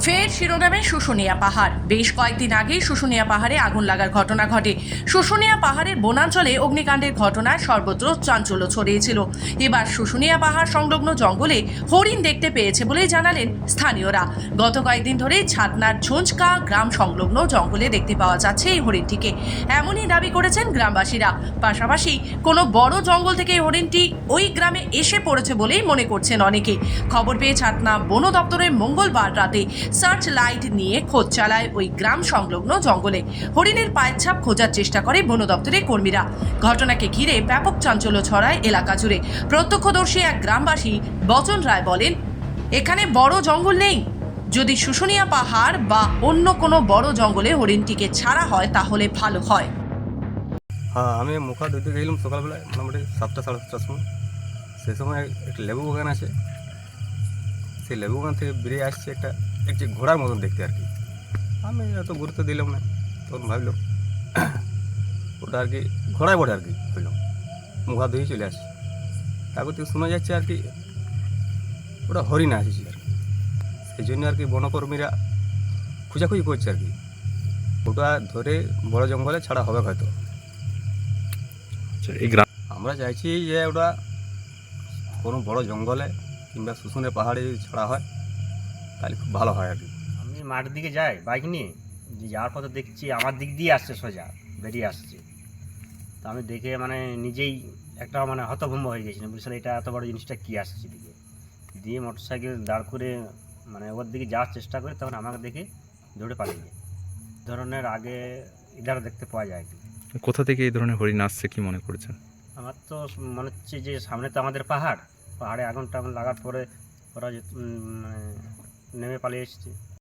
ফের শিরোনামে শুশুনিয়া পাহাড়। বেশ কয়েকদিন আগে শুশুনিয়া পাহাড়ে আগুন লাগার ঘটনা ঘটে। শুশুনিয়া পাহাড়ের বনাঞ্চলে অগ্নিকাণ্ডের ঘটনায় সর্বত্র চাঞ্চল্য ছড়িয়েছিল। এবার শুশুনিয়া পাহাড় সংলগ্ন জঙ্গলে হরিণ দেখতে পেয়েছে বলেই জানালেন স্থানীয়রা। গত কয়েকদিন ধরেই ছাতনার ঝুঁঝকা গ্রাম সংলগ্ন জঙ্গলে দেখতে পাওয়া যাচ্ছে এই হরিণটিকে, এমনই দাবি করেছেন গ্রামবাসীরা। পাশাপাশি কোনো বড় জঙ্গল থেকে এই হরিণটি ওই গ্রামে এসে পড়েছে বলেই মনে করছেন অনেকে। খবর পেয়ে ছাতনা বন দপ্তরে মঙ্গলবার রাতে সার্চ লাইট নিয়ে খোঁজ চালায় ওই গ্রাম সংলগ্ন জঙ্গলে। হরিণের পায়ের ছাপ খোঁজার চেষ্টা করে বন দপ্তরের কর্মীরা। ঘটনাকে ঘিরে ব্যাপক চাঞ্চল্য ছড়ায় এলাকা জুড়ে। প্রত্যক্ষদর্শী এক গ্রামবাসী বচন রায় বলেন, এখানে বড় জঙ্গল নেই। যদি শুশুনিয়া পাহাড় বা অন্য কোনো বড় জঙ্গলে হরিণটিকে ছাড়া হয় তাহলে ভালো হয়। হ্যাঁ, আমি মুখা ধুতে গেছিলাম সকালবেলায়, মোটামুটি 7টা সাড়ে 7টার সময়। সেই সময় একটা লেবু বাগান আছে, সেই লেবু বাগান থেকে বেরিয়ে আসছে একটি ঘোড়ার মতন দেখতে আর কি। আমি এত গুরুত্ব দিলাম না, তখন ভাবলাম ওটা আর কি ঘোড়ায় বটে আর কি বুঝলাম। মুখা ধুয়ে চলে আসছে, তারপর থেকে শোনা যাচ্ছে আর কি ওটা হরিণ আসছে আর কি। সেই জন্য আর কি বনকর্মীরা খোঁজাখুঁজি করছে আর কি, ওটা ধরে বড় জঙ্গলে ছাড়া হবে হয়তো। এই গ্রাম আমরা চাইছি যে ওটা কোনো বড় জঙ্গলে কিংবা শুশুনিয়া পাহাড়ে যদি ছাড়া হয় তাহলে খুব ভালো হয় আর কি। আমি মাঠের দিকে যাই বাইক নিয়ে, যে যাওয়ার পথে দেখছি আমার দিক দিয়ে আসছে, সোজা বেরিয়ে আসছে। তো আমি দেখে মানে নিজেই একটা মানে হতভম্ব হয়ে গেছিলাম, বুঝলাম এটা এত বড় জিনিসটা কী আসছে দিকে দিয়ে। মোটর সাইকেল দাঁড় করে মানে ওর দিকে যাওয়ার চেষ্টা করে, তখন আমাকে দেখে দৌড়ে পালিয়ে যায়। ধরনের আগে ইধারে দেখতে পাওয়া যায় কি। কোথা থেকে এই ধরনের হরিণ আসছে কি মনে করছেন? আমার তো মনে হচ্ছে যে সামনে তো আমাদের পাহাড়ে আগুন টাগুন লাগার পরে ওরা মানে নেমে পালিয়ে এসছে।